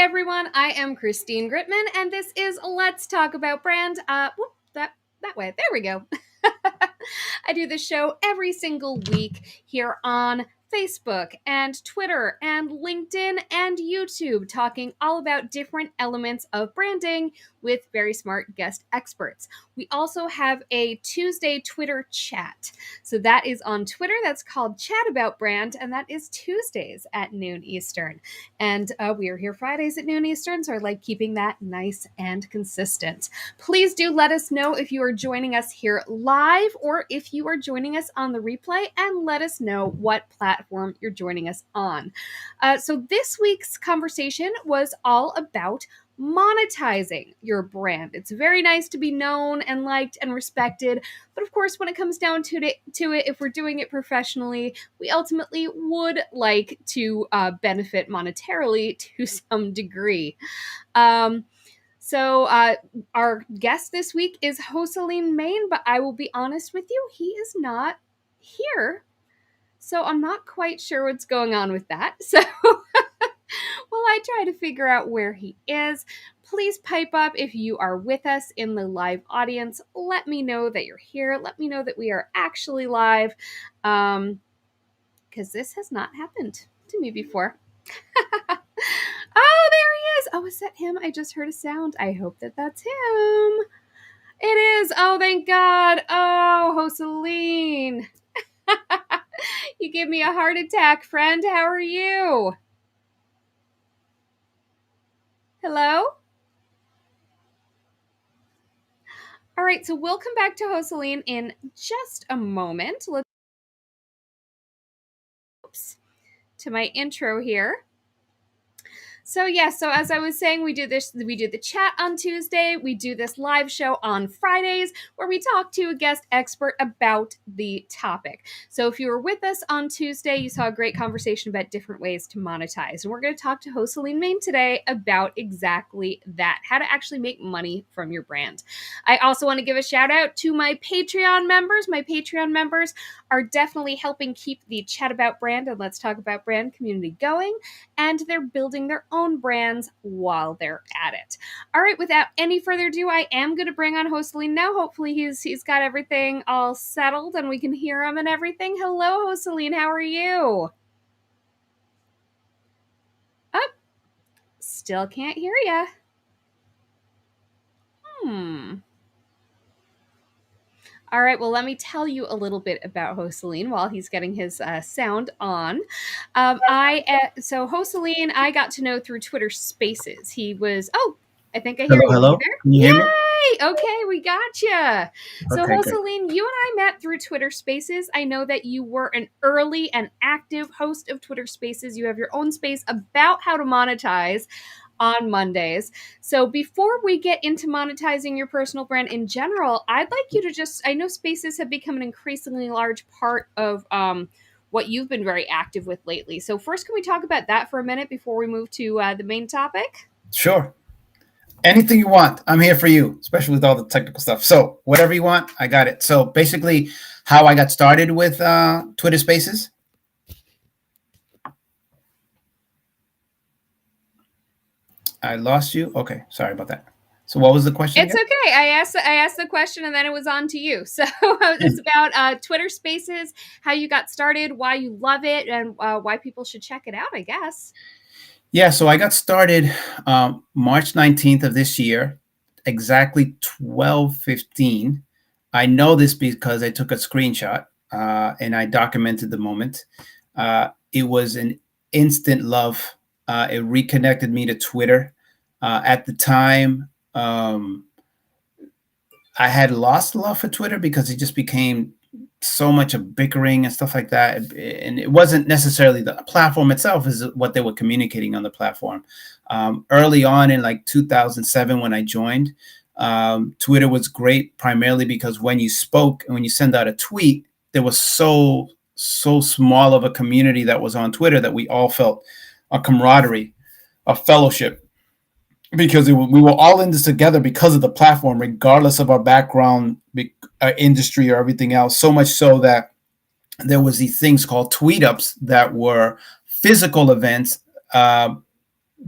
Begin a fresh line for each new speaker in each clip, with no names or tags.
everyone, I am Christine Gritman, and this is Let's Talk About Brand. That way. There we go. I do this show every single week here on Facebook and Twitter and LinkedIn and YouTube, talking all about different elements of branding with very smart guest experts. We also have a Tuesday Twitter chat. So that is on Twitter. That's called Chat About Brand, and that is Tuesdays at noon Eastern. And we are here Fridays at noon Eastern, so I like keeping that nice and consistent. Please do let us know if you are joining us here live or if you are joining us on the replay, and let us know what platform you're joining us on. So this week's conversation was all about monetizing your brand. It's very nice to be known and liked and respected, but of course, when it comes down to it, if we're doing it professionally, we ultimately would like to benefit monetarily to some degree. So our guest this week is Joselin Mane, but I will be honest with you, he is not here. So I'm not quite sure what's going on with that. So while I try to figure out where he is, please pipe up if you are with us in the live audience. Let me know that you're here. Let me know that we are actually live, because this has not happened to me before. Oh, there he is. Oh, is that him? I just heard a sound. I hope that that's him. It is. Oh, thank God. Oh, Joselin. You gave me a heart attack, friend. How are you? Hello? All right, so we'll come back to Joselin in just a moment. Oops, to my intro here. So as I was saying, we do the chat on Tuesday. We do this live show on Fridays where we talk to a guest expert about the topic. So if you were with us on Tuesday, you saw a great conversation about different ways to monetize. And we're going to talk to Joselin Mane today about exactly that, how to actually make money from your brand. I also want to give a shout out to my Patreon members. My Patreon members are definitely helping keep the Chat About Brand and Let's Talk About Brand community going, and they're building their own brands while they're at it. All right, without any further ado, I am going to bring on Joselin now. Hopefully he's got everything all settled and we can hear him and everything. Hello, Joselin. How are you? Oh, still can't hear ya. All right, well, let me tell you a little bit about Joselin while he's getting his sound on. So Joselin, I got to know through Twitter Spaces. He was, I think I hear you.
Hello. Can you hear me?
Yay! Okay, we got you. So
Okay,
Joselin, you and I met through Twitter Spaces. I know that you were an early and active host of Twitter Spaces. You have your own space about how to monetize on Mondays. So before we get into monetizing your personal brand in general, I'd like you to I know spaces have become an increasingly large part of what you've been very active with lately. So first, can we talk about that for a minute before we move to the main topic?
Sure. Anything you want, I'm here for you, especially with all the technical stuff. So whatever you want, I got it. So basically, how I got started with Twitter Spaces. I lost you. Okay, sorry about that. So what was the question?
It's again? Okay. I asked the question and then it was on to you. So it's about Twitter Spaces, how you got started, why you love it, and why people should check it out, I guess.
Yeah, so I got started March 19th of this year, exactly 12:15. I know this because I took a screenshot and I documented the moment. It was an instant love. It reconnected me to Twitter. At the time, I had lost love for Twitter because it just became so much of bickering and stuff like that. And it wasn't necessarily the platform itself, is what they were communicating on the platform. Early on in like 2007, when I joined, Twitter was great primarily because when you spoke and when you send out a tweet, there was so small of a community that was on Twitter that we all felt a camaraderie, a fellowship, because we were all in this together because of the platform, regardless of our background, our industry, or everything else. So much so that there was these things called tweet ups that were physical events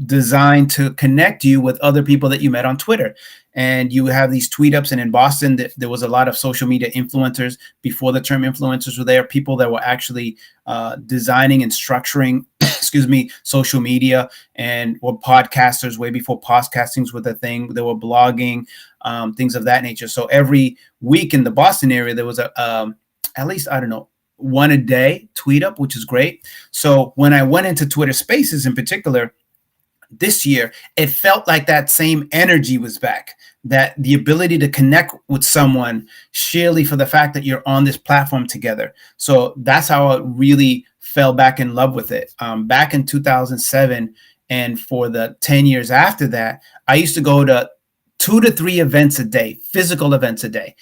designed to connect you with other people that you met on Twitter. And you have these tweet ups. And in Boston, there was a lot of social media influencers before the term influencers were there, people that were actually designing and structuring, excuse me, social media, and were podcasters way before podcastings were the thing. They were blogging, things of that nature. So every week in the Boston area, there was at least, I don't know, one a day tweet up, which is great. So when I went into Twitter Spaces in particular, this year, it felt like that same energy was back, that the ability to connect with someone sheerly for the fact that you're on this platform together. So that's how I really fell back in love with it. Back in 2007, and for the 10 years after that, I used to go to 2 to 3 events a day, physical events a day.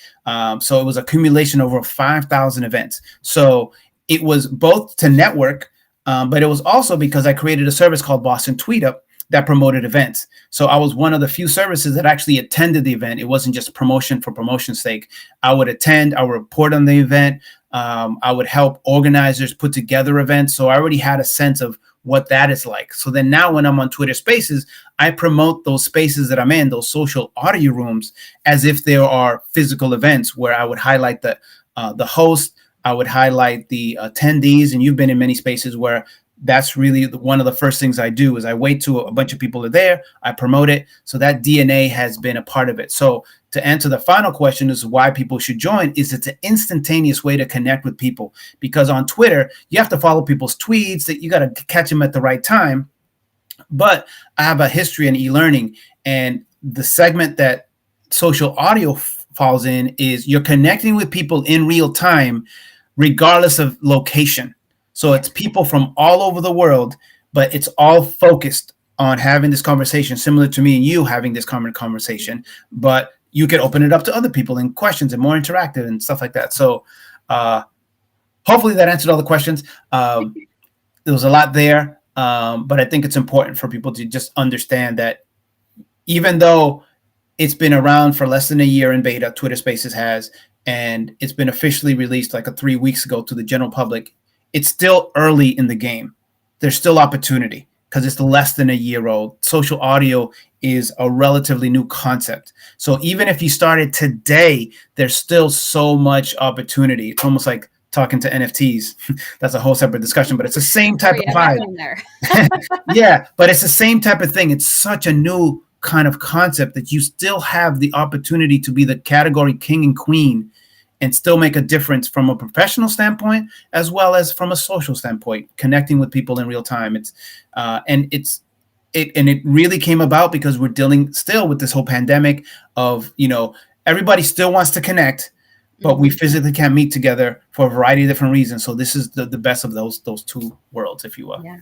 So it was accumulation over 5,000 events. So it was both to network, but it was also because I created a service called Boston Tweet Up that promoted events. So I was one of the few services that actually attended the event. It wasn't just promotion for promotion's sake. I would attend, I would report on the event. I would help organizers put together events. So I already had a sense of what that is like. So then now when I'm on Twitter Spaces, I promote those spaces that I'm in, those social audio rooms, as if there are physical events where I would highlight the host, I would highlight the attendees. And you've been in many spaces where that's really one of the first things I do is I wait till a bunch of people are there, I promote it. So that DNA has been a part of it. So to answer the final question is why people should join, is it's an instantaneous way to connect with people, because on Twitter, you have to follow people's tweets, that you got to catch them at the right time. But I have a history in e-learning, and the segment that social audio falls in is you're connecting with people in real time, regardless of location. So it's people from all over the world, but it's all focused on having this conversation, similar to me and you having this common conversation. But you can open it up to other people and questions and more interactive and stuff like that. So hopefully that answered all the questions. There was a lot there, but I think it's important for people to just understand that even though it's been around for less than a year in beta, Twitter Spaces has, and it's been officially released like 3 weeks ago to the general public, it's still early in the game. There's still opportunity because it's less than a year old. Social audio is a relatively new concept. So even if you started today, there's still so much opportunity. It's almost like talking to NFTs. That's a whole separate discussion, but it's the same type of vibe. Yeah, but it's the same type of thing. It's such a new kind of concept that you still have the opportunity to be the category king and queen and still make a difference from a professional standpoint as well as from a social standpoint, connecting with people in real time. It really came about because we're dealing still with this whole pandemic of, everybody still wants to connect, but we physically can't meet together for a variety of different reasons. So this is the best of those two worlds, if you will.
Yeah.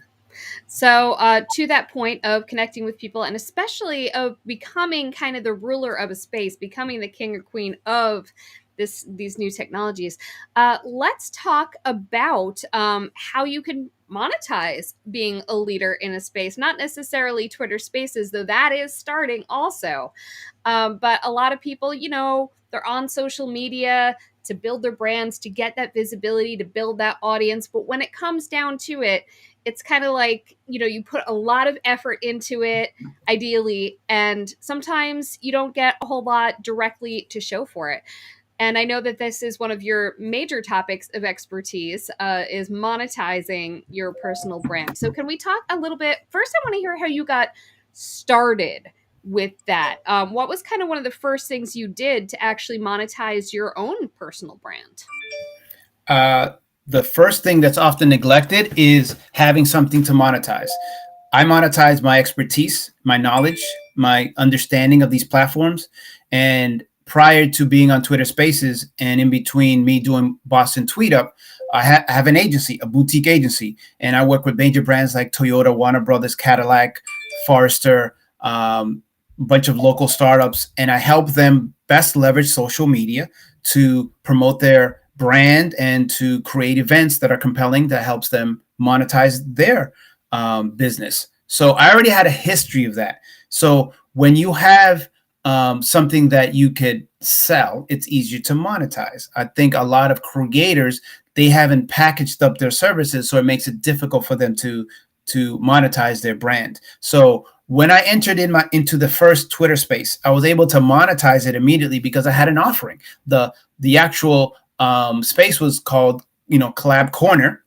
So to that point of connecting with people, and especially of becoming kind of the ruler of a space, becoming the king or queen of these new technologies, let's talk about how you can monetize being a leader in a space. Not necessarily Twitter Spaces, though that is starting also. But a lot of people, they're on social media to build their brands, to get that visibility, to build that audience. But when it comes down to it, it's kind of like, you put a lot of effort into it, ideally, and sometimes you don't get a whole lot directly to show for it. And I know that this is one of your major topics of expertise, is monetizing your personal brand. So can we talk a little bit? First, I want to hear how you got started with that. What was kind of one of the first things you did to actually monetize your own personal brand?
The first thing that's often neglected is having something to monetize. I monetize my expertise, my knowledge, my understanding of these platforms. And prior to being on Twitter Spaces and in between me doing Boston Tweet Up, I have an agency, a boutique agency, and I work with major brands like Toyota, Warner Brothers, Cadillac, Forrester, a bunch of local startups, and I help them best leverage social media to promote their brand and to create events that are compelling that helps them monetize their business. So I already had a history of that. So when you have something that you could sell, it's easier to monetize. I think a lot of creators, they haven't packaged up their services, so it makes it difficult for them to to monetize their brand. So when I entered into the first Twitter space, I was able to monetize it immediately because I had an offering. The actual space was called, Collab Corner,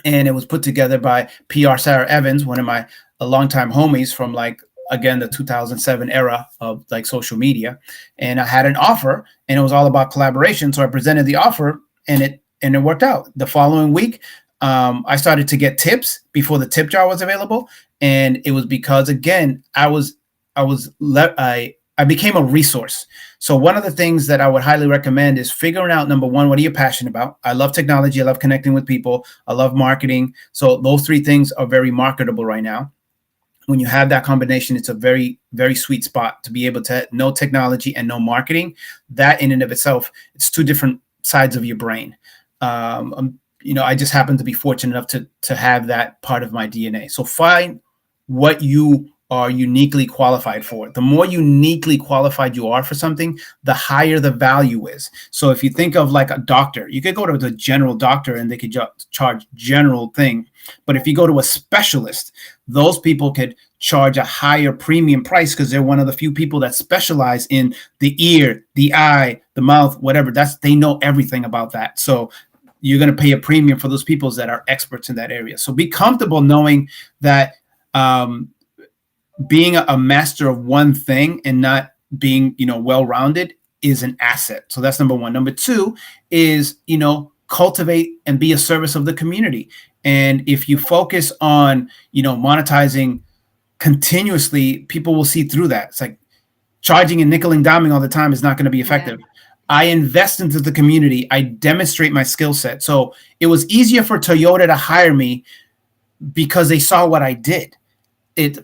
and it was put together by PR Sarah Evans, one of my longtime homies from again the 2007 era of social media. And I had an offer, and it was all about collaboration. So I presented the offer, and it worked out. The following week, I started to get tips before the tip jar was available, and it was because, again, I became a resource. So one of the things that I would highly recommend is figuring out, number one, what are you passionate about? I love technology. I love connecting with people. I love marketing. So those three things are very marketable right now. When you have that combination, it's a very, very sweet spot to be able to know technology and know marketing. That in and of itself, it's two different sides of your brain. I just happen to be fortunate enough to have that part of my DNA. So find what you are uniquely qualified for. The more uniquely qualified you are for something, the higher the value is. So if you think of like a doctor, you could go to the general doctor and they could charge general thing. But if you go to a specialist, those people could charge a higher premium price because they're one of the few people that specialize in the ear, the eye, the mouth, whatever. They know everything about that. So you're going to pay a premium for those people that are experts in that area. So be comfortable knowing that being a master of one thing and not being, well-rounded is an asset. So that's number one. Number two is, cultivate and be a service of the community. And if you focus on, monetizing continuously, people will see through that. It's like charging and nickel and diming all the time is not going to be effective. Yeah. I invest into the community. I demonstrate my skill set. So it was easier for Toyota to hire me because they saw what I did.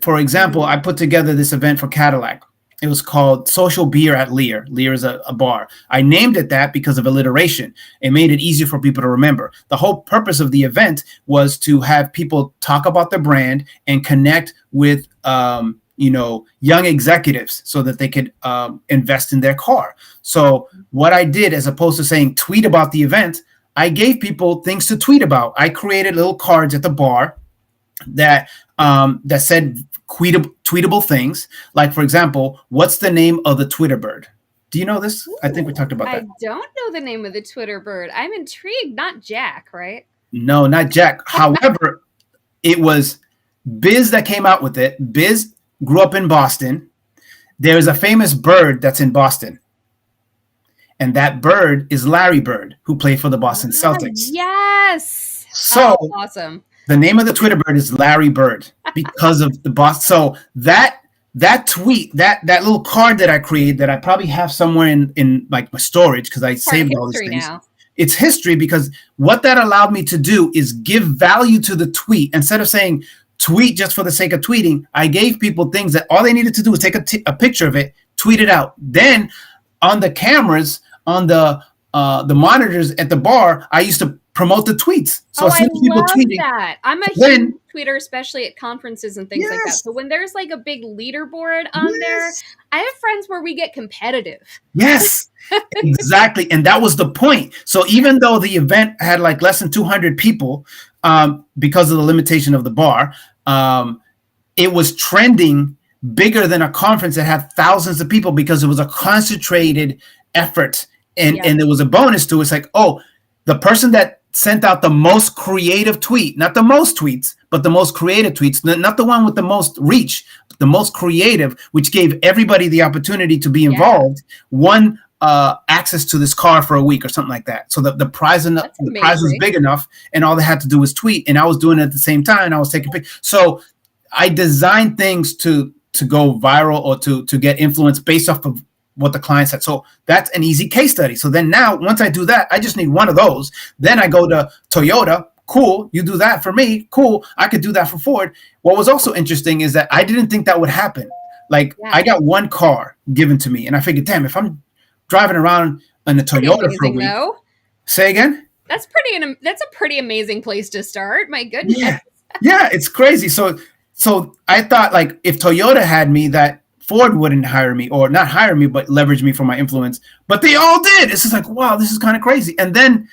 For example, I put together this event for Cadillac. It was called Social Beer at Lear. Lear is a bar. I named it that because of alliteration. It made it easier for people to remember. The whole purpose of the event was to have people talk about their brand and connect with young executives so that they could invest in their car. So what I did, as opposed to saying tweet about the event, I gave people things to tweet about. I created little cards at the bar that said tweetable things. Like, for example, what's the name of the Twitter bird? Do you know this? I think we talked about that.
I don't know the name of the Twitter bird. I'm intrigued. Not Jack, right?
No, not Jack. However, it was Biz that came out with it. Biz grew up in Boston. There's a famous bird that's in Boston. And that bird is Larry Bird, who played for the Boston Celtics.
Yes.
So
awesome.
The name of the Twitter bird is Larry Bird because of the Boston. So that tweet, that little card that I created that I probably have somewhere in like my storage because I saved all these things. Now. It's history because what that allowed me to do is give value to the tweet. Instead of saying tweet just for the sake of tweeting, I gave people things that all they needed to do was take a picture of it, tweet it out. Then on the cameras, on the monitors at the bar, I used to promote the tweets. So as soon as people tweeting,
that. I'm a huge tweeter, especially at conferences and things like that. So when there's like a big leaderboard on there, I have friends where we get competitive.
Yes, exactly. And that was the point. So even though the event had like less than 200 people because of the limitation of the bar, it was trending bigger than a conference that had thousands of people because it was a concentrated effort. And there was a bonus to it. It's like, oh, the person that sent out the most creative tweet, not the most tweets, but the most creative tweets, not the one with the most reach, the most creative, which gave everybody the opportunity to be involved, won access to this car for a week or something like that. So the prize was big enough, and all they had to do was tweet. And I was doing it at the same time, and I was taking pictures. So I designed things to go viral or to get influence based off of what the client said. So that's an easy case study. So then now, once I do that, I just need one of those. Then I go to Toyota. Cool. You do that for me. Cool. I could do that for Ford. What was also interesting is that I didn't think that would happen. Like I got one car given to me and I figured, damn, if I'm driving around in a Toyota for a week. Though. Say again?
That's a pretty amazing place to start. My goodness.
Yeah, it's crazy. So I thought like if Toyota had me, that Ford wouldn't hire me, or not hire me, but leverage me for my influence. But they all did. It's just like, wow, this is kind of crazy. And then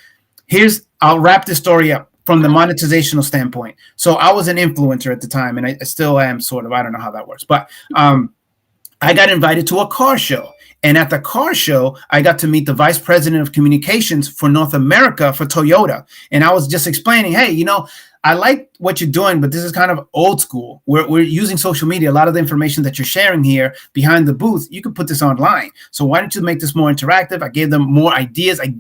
I'll wrap this story up. from the monetizational standpoint. So I was an influencer at the time, and I still am sort of. I don't know how that works, but I got invited to a car show. And at the car show, I got to meet the vice president of communications for North America for Toyota. And I was just explaining, hey, I like what you're doing, but this is kind of old school. We're using social media. A lot of the information that you're sharing here behind the booth, you could put this online. So why don't you make this more interactive? I gave them more ideas. I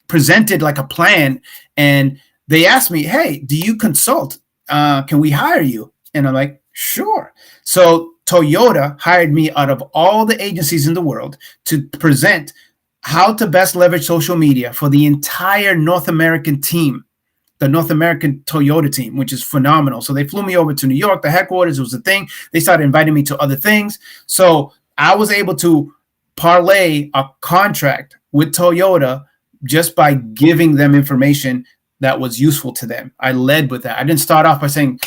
presented like a plan, and they asked me, hey, do you consult? Can we hire you? And I'm like, sure. So Toyota hired me out of all the agencies in the world to present how to best leverage social media for the entire North American team, the North American Toyota team, which is phenomenal. So they flew me over to New York, the headquarters. It was a thing. They started inviting me to other things. So I was able to parlay a contract with Toyota just by giving them information that was useful to them. I led with that. I didn't start off by saying,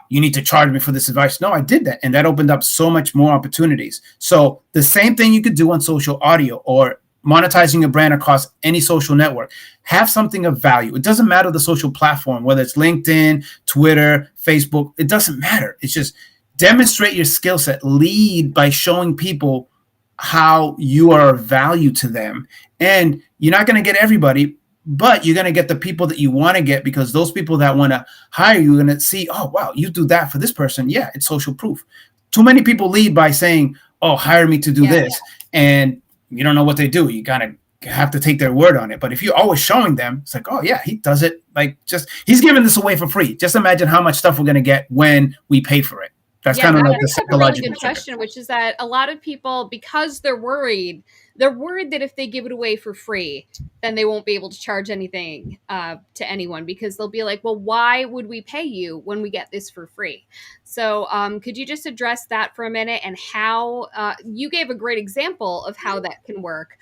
you need to charge me for this advice. No, I did that. And that opened up so much more opportunities. So the same thing you could do on social audio or monetizing your brand across any social network. Have something of value. It doesn't matter the social platform, whether it's LinkedIn, Twitter, Facebook. It doesn't matter. It's just demonstrate your skill set. Lead by showing people how you are of value to them. And you're not going to get everybody, but you're going to get the people that you want to get, because those people that want to hire you are going to see, oh, wow, you do that for this person. Yeah, it's social proof. Too many people lead by saying, oh, hire me to do this. And you don't know what they do. You got to have to take their word on it. But if you're always showing them, it's like, oh, yeah, he does it. Like, he's giving this away for free. Just imagine how much stuff we're going to get when we pay for it. That's kind of like the psychological
really good question, which is that a lot of people, because they're worried that if they give it away for free, then they won't be able to charge anything to anyone, because they'll be like, well, why would we pay you when we get this for free? So could you just address that for a minute, and how you gave a great example of how that can work.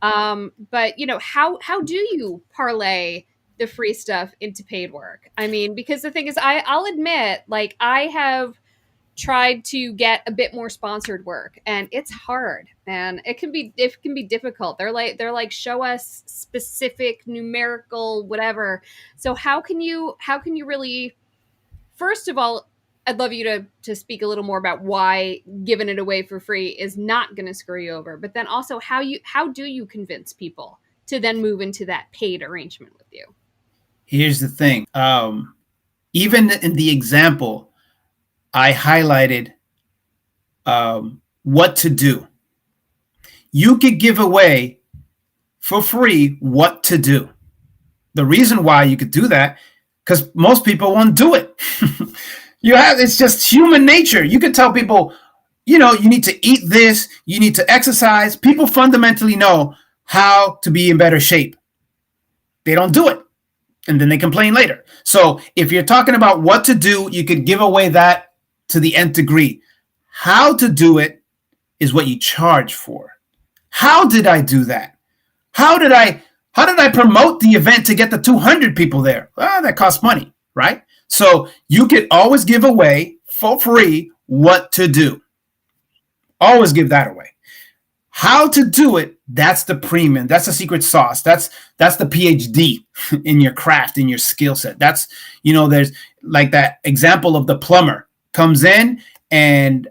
But, how do you parlay the free stuff into paid work? I mean, because the thing is, I'll admit, like, I have tried to get a bit more sponsored work, and it's hard, man. It can be difficult. They're like show us specific numerical whatever. So how can you really, first of all, I'd love you to speak a little more about why giving it away for free is not going to screw you over, but then also how do you convince people to then move into that paid arrangement with you?
Here's the thing. Even in the example, I highlighted what to do. You could give away for free what to do. The reason why you could do that, because most people won't do it. It's just human nature. You could tell people, you need to eat this, you need to exercise. People fundamentally know how to be in better shape. They don't do it. And then they complain later. So if you're talking about what to do, you could give away that to the nth degree. How to do it is what you charge for. How did I do that? How did I promote the event to get the 200 people there? Well, that costs money, right? So you could always give away for free what to do. Always give that away. How to do it, that's the premium. That's the secret sauce. That's the PhD in your craft, in your skill set. That's, there's like that example of the plumber comes in and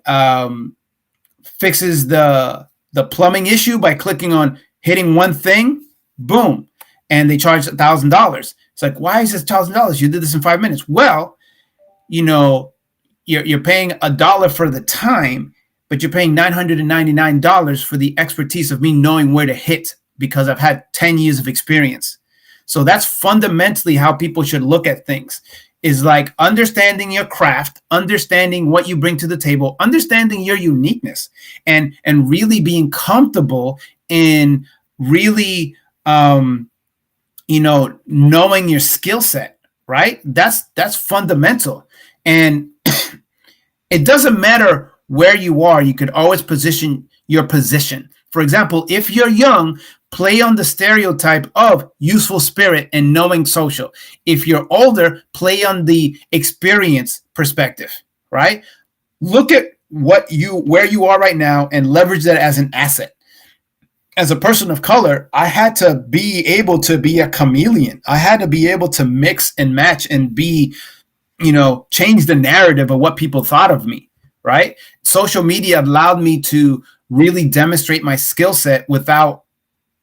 fixes the plumbing issue by clicking on hitting one thing, boom, and they charge $1,000. It's like, why is this $1,000? You did this in 5 minutes. Well, you're paying $1 for the time, but you're paying $999 for the expertise of me knowing where to hit, because I've had 10 years of experience. So that's fundamentally how people should look at things, is like understanding your craft, understanding what you bring to the table, understanding your uniqueness, and really being comfortable in really, knowing your skill set, right? That's fundamental. And it doesn't matter where you are, you could always position your position. For example, if you're young, play on the stereotype of useful spirit and knowing social. If you're older, play on the experience perspective, right? Look at where you are right now and leverage that as an asset. as a person of color, I had to be able to be a chameleon. I had to be able to mix and match and be, change the narrative of what people thought of me, right? Social media allowed me to really demonstrate my skill set without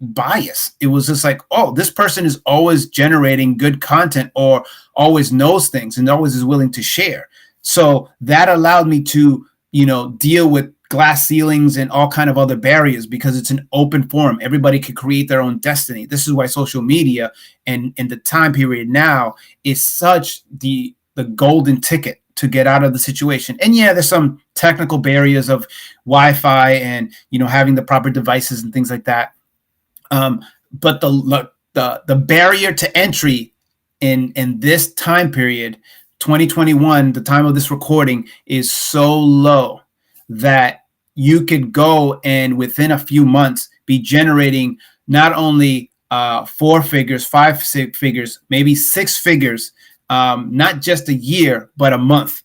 bias. It was just like, oh, this person is always generating good content or always knows things and always is willing to share. So that allowed me to, deal with glass ceilings and all kind of other barriers because it's an open forum. Everybody can create their own destiny. This is why social media and in the time period now is such the golden ticket to get out of the situation. And yeah, there's some technical barriers of Wi-Fi and having the proper devices and things like that. But the barrier to entry in this time period, 2021, the time of this recording, is so low that you could go and within a few months be generating not only four figures, five six figures, maybe six figures, not just a year, but a month.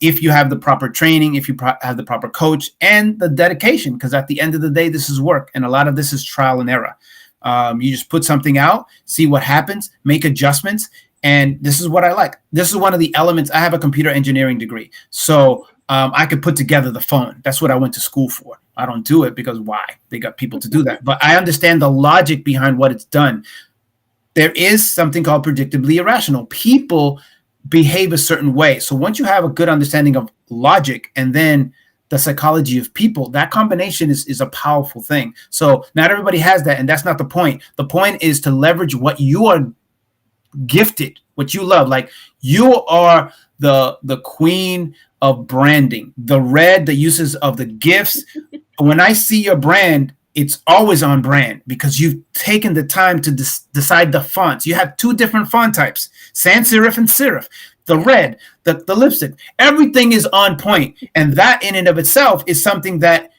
If you have the proper training, if you have the proper coach and the dedication, because at the end of the day, this is work. And a lot of this is trial and error. You just put something out, see what happens, make adjustments. And this is what I like. This is one of the elements. I have a computer engineering degree. So I could put together the phone. That's what I went to school for. I don't do it because why? They got people to do that. But I understand the logic behind what it's done. There is something called predictably irrational. People behave a certain way. So once you have a good understanding of logic and then the psychology of people, that combination is a powerful thing. So not everybody has that, and that's not the point. The point is to leverage what you are gifted, what you love. Like you are the queen of branding, the red, the uses of the gifts. When I see your brand, it's always on brand because you've taken the time to decide the fonts. You have two different font types, sans serif and serif. The red, the lipstick, everything is on point. And that in and of itself is something that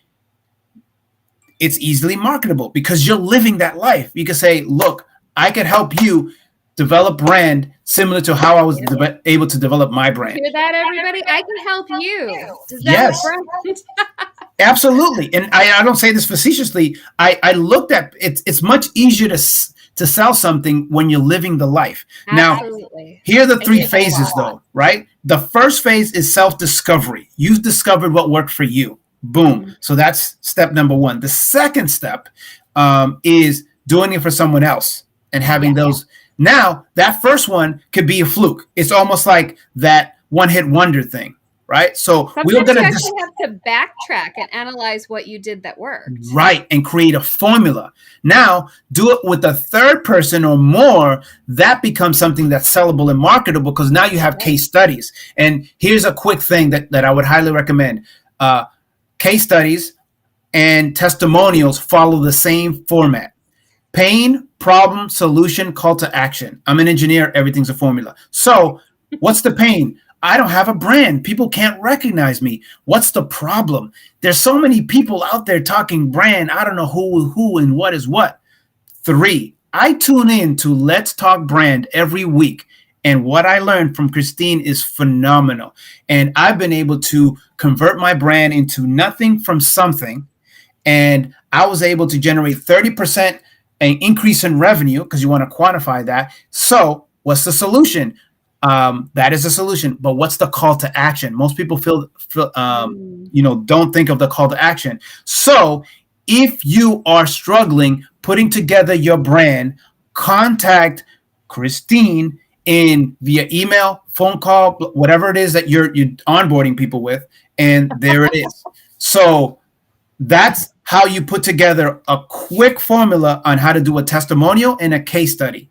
it's easily marketable because you're living that life. You can say, look, I could help you develop brand similar to how I was able to develop my brand.
Hear that, everybody? I can help you.
Yes. Absolutely. And I don't say this facetiously. I looked at it's much easier to sell something when you're living the life.
Absolutely.
Now, here are the three phases though, right? The first phase is self-discovery. You've discovered what worked for you. Boom. Mm-hmm. So that's step number one. The second step is doing it for someone else and having those. Now, that first one could be a fluke. It's almost like that one-hit wonder thing. Right. So
we're going to have to backtrack and analyze what you did that worked.
Right. And create a formula. Now, do it with a third person or more. That becomes something that's sellable and marketable because now you have case studies. And here's a quick thing that I would highly recommend. Case studies and testimonials follow the same format. Pain, problem, solution, call to action. I'm an engineer. Everything's a formula. So what's the pain? I don't have a brand. People can't recognize me. What's the problem? There's so many people out there talking brand. I don't know who and what is what. 3, I tune in to Let's Talk Brand every week. And what I learned from Christine is phenomenal. And I've been able to convert my brand into nothing from something. And I was able to generate 30% an increase in revenue because you want to quantify that. So what's the solution? That is a solution, but what's the call to action? Most people don't think of the call to action. So if you are struggling putting together your brand, contact Christine via email, phone call, whatever it is that you're onboarding people with, and there it is. So that's how you put together a quick formula on how to do a testimonial and a case study.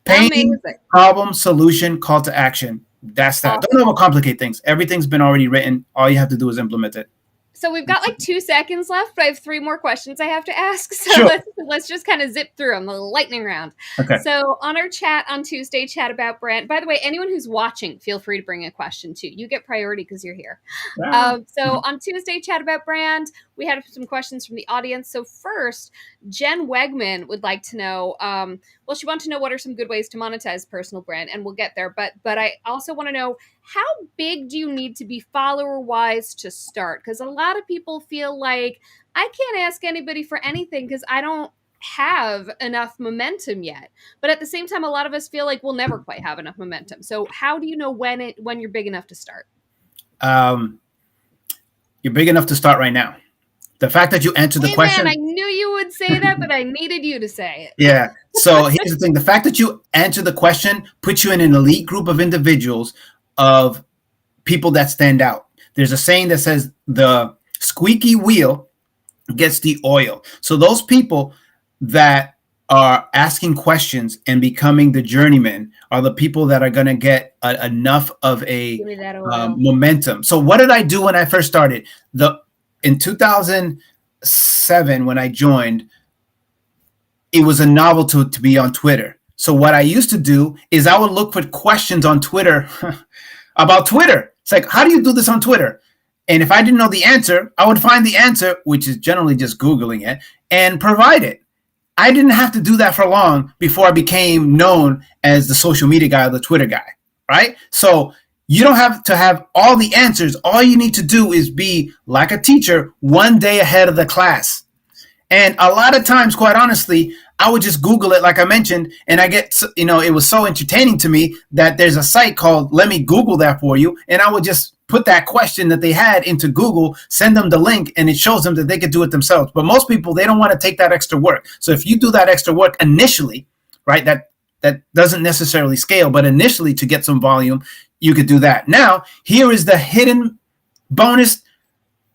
Pain, problem, solution, call to action. That's that. Awesome. Don't overcomplicate things. Everything's been already written. All you have to do is implement it.
So we've got like 2 seconds left, but I have 3 more questions I have to ask. So let's just kind of zip through them, the lightning round.
Okay.
So on our chat on Tuesday, chat about brand. By the way, anyone who's watching, feel free to bring a question too. You get priority because you're here. So on Tuesday, chat about brand, we had some questions from the audience. So first, Jen Wegman would like to know, well, she wants to know what are some good ways to monetize personal brand, and we'll get there. But I also want to know, how big do you need to be follower-wise to start? Because a lot of people feel like I can't ask anybody for anything because I don't have enough momentum yet. But at the same time, a lot of us feel like we'll never quite have enough momentum. So how do you know when you're big enough to start?
Um, you're big enough to start right now. The fact that you answered the
Amen.
question.
I knew you would say that, but I needed you to say it.
Yeah. So here's the thing: the fact that you answered the question puts you in an elite group of individuals, of people that stand out. There's a saying that says the squeaky wheel gets the oil. So those people that are asking questions and becoming the journeyman are the people that are going to get enough of a
Give me that oil.
momentum. So what did I do when I first started? In 2007, when I joined, it was a novel to be on Twitter. So what I used to do is I would look for questions on Twitter about Twitter. It's like, how do you do this on Twitter? And if I didn't know the answer, I would find the answer, which is generally just Googling it, and provide it. I didn't have to do that for long before I became known as the social media guy or the Twitter guy, right? So you don't have to have all the answers. All you need to do is be like a teacher one day ahead of the class. And a lot of times, quite honestly, I would just Google it, like I mentioned, and I get, it was so entertaining to me that there's a site called Let Me Google That For You. And I would just put that question that they had into Google, send them the link, and it shows them that they could do it themselves. But most people, they don't want to take that extra work. So if you do that extra work initially, right, that doesn't necessarily scale, but initially to get some volume, you could do that. Now, here is the hidden bonus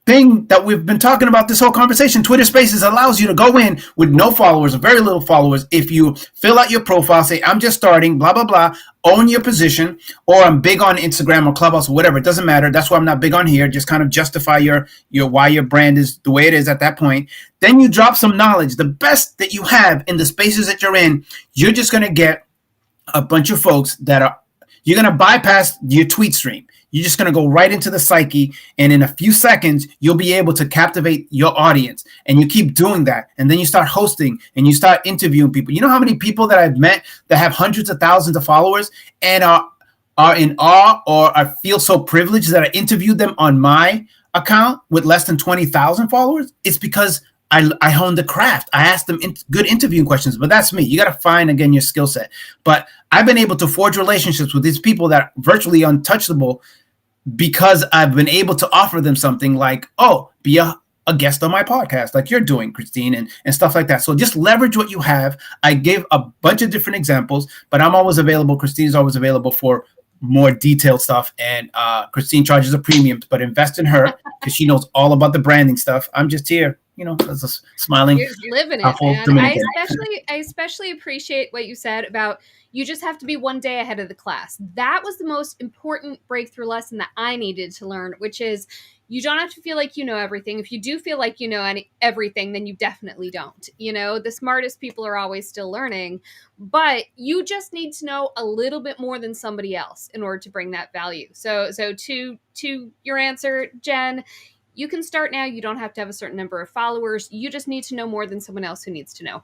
thing that we've been talking about this whole conversation. Twitter Spaces allows you to go in with no followers or very little followers. If you fill out your profile, say, I'm just starting, blah, blah, blah, own your position, or I'm big on Instagram or Clubhouse or whatever. It doesn't matter. That's why I'm not big on here. Just kind of justify your why your brand is the way it is at that point. Then you drop some knowledge. The best that you have in the spaces that you're in, you're just going to get a bunch of folks you're going to bypass your tweet stream. You're just going to go right into the psyche, and in a few seconds, you'll be able to captivate your audience. And you keep doing that, and then you start hosting, and you start interviewing people. You know how many people that I've met that have hundreds of thousands of followers and are in awe, or I feel so privileged that I interviewed them on my account with less than 20,000 followers? It's because I honed the craft. I asked them good interviewing questions, but that's me. You got to find, again, your skill set. But I've been able to forge relationships with these people that are virtually untouchable because I've been able to offer them something like, oh, be a guest on my podcast like you're doing, Christine, and stuff like that. So just leverage what you have. I gave a bunch of different examples, but I'm always available. Christine's always available for more detailed stuff. And Christine charges a premium, but invest in her because she knows all about the branding stuff. I'm just here, as a smiling.
You're living it, man. I especially appreciate what you said about you just have to be one day ahead of the class. That was the most important breakthrough lesson that I needed to learn, which is you don't have to feel like you know everything. If you do feel like you know everything, then you definitely don't. The smartest people are always still learning, but you just need to know a little bit more than somebody else in order to bring that value. So to your answer, Jen, you can start now. You don't have to have a certain number of followers. You just need to know more than someone else who needs to know.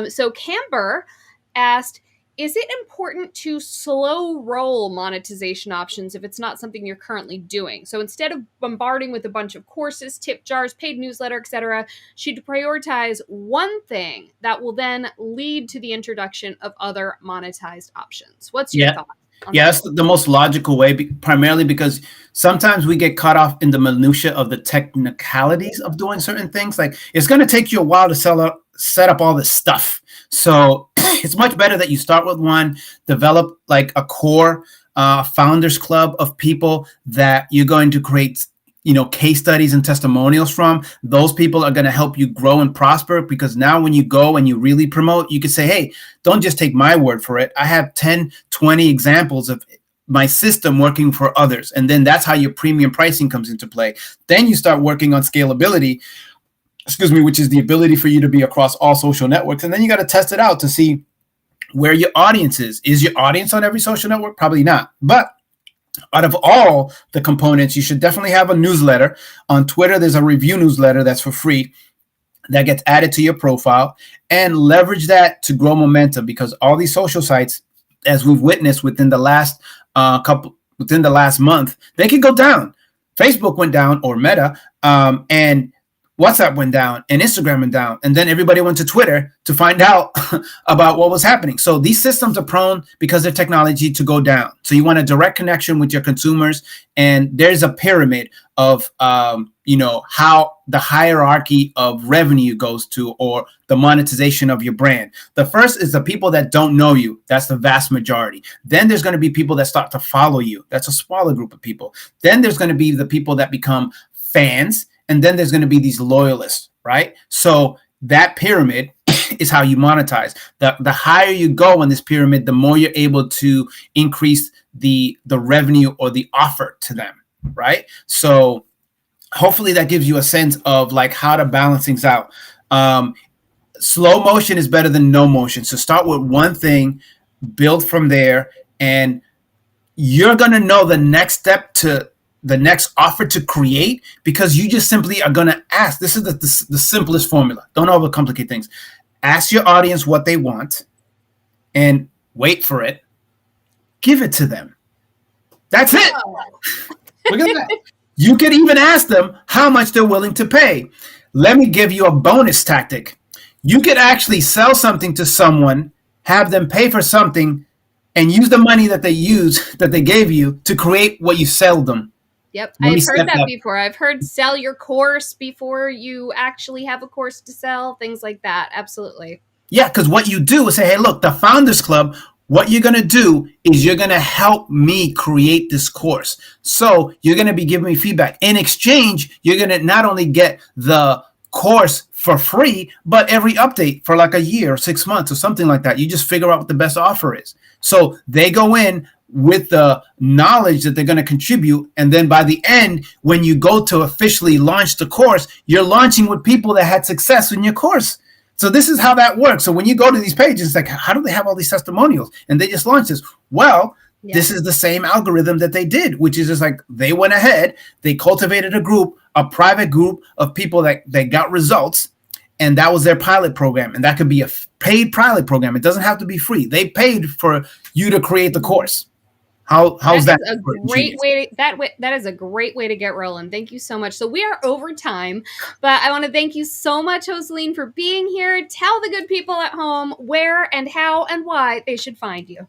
So Camber asked, is it important to slow roll monetization options if it's not something you're currently doing? So instead of bombarding with a bunch of courses, tip jars, paid newsletter, etc., should prioritize one thing that will then lead to the introduction of other monetized options. What's your thought?
Yeah, that's the most logical way, primarily because sometimes we get caught off in the minutia of the technicalities of doing certain things. Like, it's going to take you a while to set up all this stuff. So it's much better that you start with one, develop like a core founders club of people that you're going to create case studies and testimonials from. Those people are going to help you grow and prosper, because now when you go and you really promote, you can say, hey, don't just take my word for it. I have 10, 20 examples of my system working for others. And then that's how your premium pricing comes into play. Then you start working on scalability, which is the ability for you to be across all social networks. And then you got to test it out to see where your audience is. Is your audience on every social network? Probably not. But out of all the components, you should definitely have a newsletter. On Twitter, there's a review newsletter that's for free that gets added to your profile, and leverage that to grow momentum, because all these social sites, as we've witnessed within the last month, they can go down. Facebook went down, or Meta, and WhatsApp went down and Instagram went down. And then everybody went to Twitter to find out about what was happening. So these systems are prone because of technology to go down. So you want a direct connection with your consumers. And there's a pyramid of, how the hierarchy of revenue goes to, or the monetization of your brand. The first is the people that don't know you. That's the vast majority. Then there's going to be people that start to follow you. That's a smaller group of people. Then there's going to be the people that become fans. And then there's going to be these loyalists, right? So that pyramid is how you monetize. The higher you go in this pyramid, the more you're able to increase the revenue or the offer to them, right? So hopefully that gives you a sense of like how to balance things out. Slow motion is better than no motion. So start with one thing, build from there, and you're going to know the next step to the next offer to create, because you just simply are going to ask. This is the simplest formula. Don't overcomplicate things. Ask your audience what they want and wait for it. Give it to them. That's it. Look at that. You can even ask them how much they're willing to pay. Let me give you a bonus tactic. You could actually sell something to someone, have them pay for something, and use the money that they gave you to create what you sell them.
Yep, I've heard that before. I've heard sell your course before you actually have a course to sell, things like that. Absolutely.
Yeah, because what you do is say, hey, look, the Founders Club, what you're going to do is you're going to help me create this course. So you're going to be giving me feedback. In exchange, you're going to not only get the course for free, but every update for like a year or 6 months or something like that. You just figure out what the best offer is. So they go in with the knowledge that they're going to contribute. And then by the end, when you go to officially launch the course, you're launching with people that had success in your course. So this is how that works. So when you go to these pages, it's like, how do they have all these testimonials? And they just launched this. Well, this is the same algorithm that they did, which is just like they went ahead, they cultivated a private group of people that got results. And that was their pilot program. And that could be a paid pilot program. It doesn't have to be free. They paid for you to create the course. How's that?
A great way. That is a great way to get rolling. Thank you so much. So we are over time, but I want to thank you so much, Joselin, for being here. Tell the good people at home where and how and why they should find you.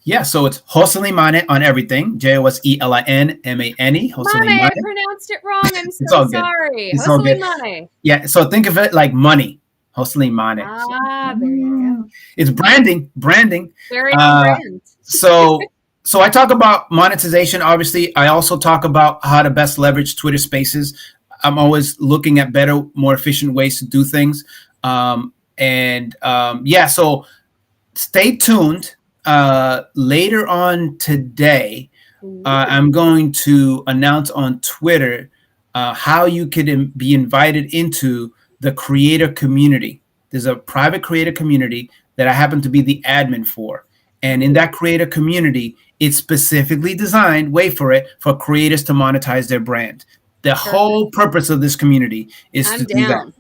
Yeah, so it's Joselin Mane on everything. Joselinmane.
Joselin Mane. I pronounced it wrong. I'm so sorry. Joselin Mane.
Yeah, so think of it like money. Joselin Mane.
Ah, there you go.
It's branding.
Very brand.
So I talk about monetization. Obviously, I also talk about how to best leverage Twitter Spaces. I'm always looking at better, more efficient ways to do things. So stay tuned. Later on today, I'm going to announce on Twitter how you could be invited into the creator community. There's a private creator community that I happen to be the admin for. And in that creator community, it's specifically designed, wait for it, for creators to monetize their brand. The whole purpose of this community is to do that.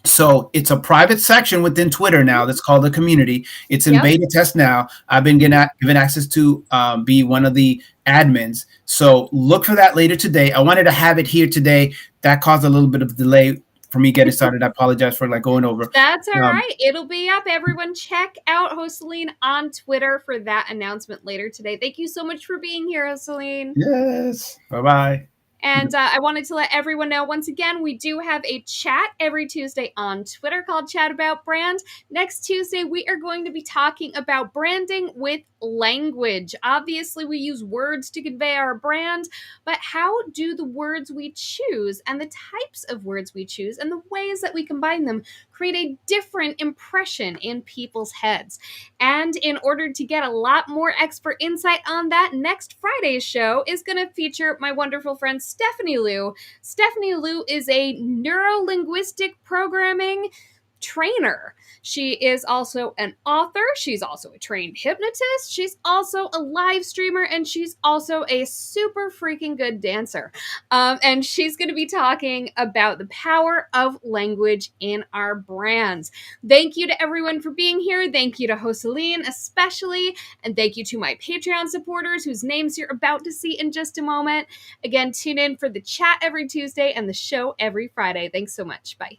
So it's a private section within Twitter now that's called the community. It's in beta test now. I've been given access to be one of the admins. So look for that later today. I wanted to have it here today. That caused a little bit of delay for me getting started. I apologize for going over.
That's all right. It'll be up. Everyone check out Joselin on Twitter for that announcement later today. Thank you so much for being here, Joselin.
Yes. Bye-bye.
And I wanted to let everyone know, once again, we do have a chat every Tuesday on Twitter called Chat About Brand. Next Tuesday, we are going to be talking about branding with language. Obviously, we use words to convey our brand, but how do the words we choose and the types of words we choose and the ways that we combine them create a different impression in people's heads? And in order to get a lot more expert insight on that, next Friday's show is going to feature my wonderful friend Stephanie Liu. Stephanie Liu is a neuro-linguistic programming trainer. She is also an author. She's also a trained hypnotist. She's also a live streamer, and she's also a super freaking good dancer. And she's going to be talking about the power of language in our brands. Thank you to everyone for being here. Thank you to Joselin especially, and thank you to my Patreon supporters whose names you're about to see in just a moment. Again, tune in for the chat every Tuesday and the show every Friday. Thanks so much. Bye.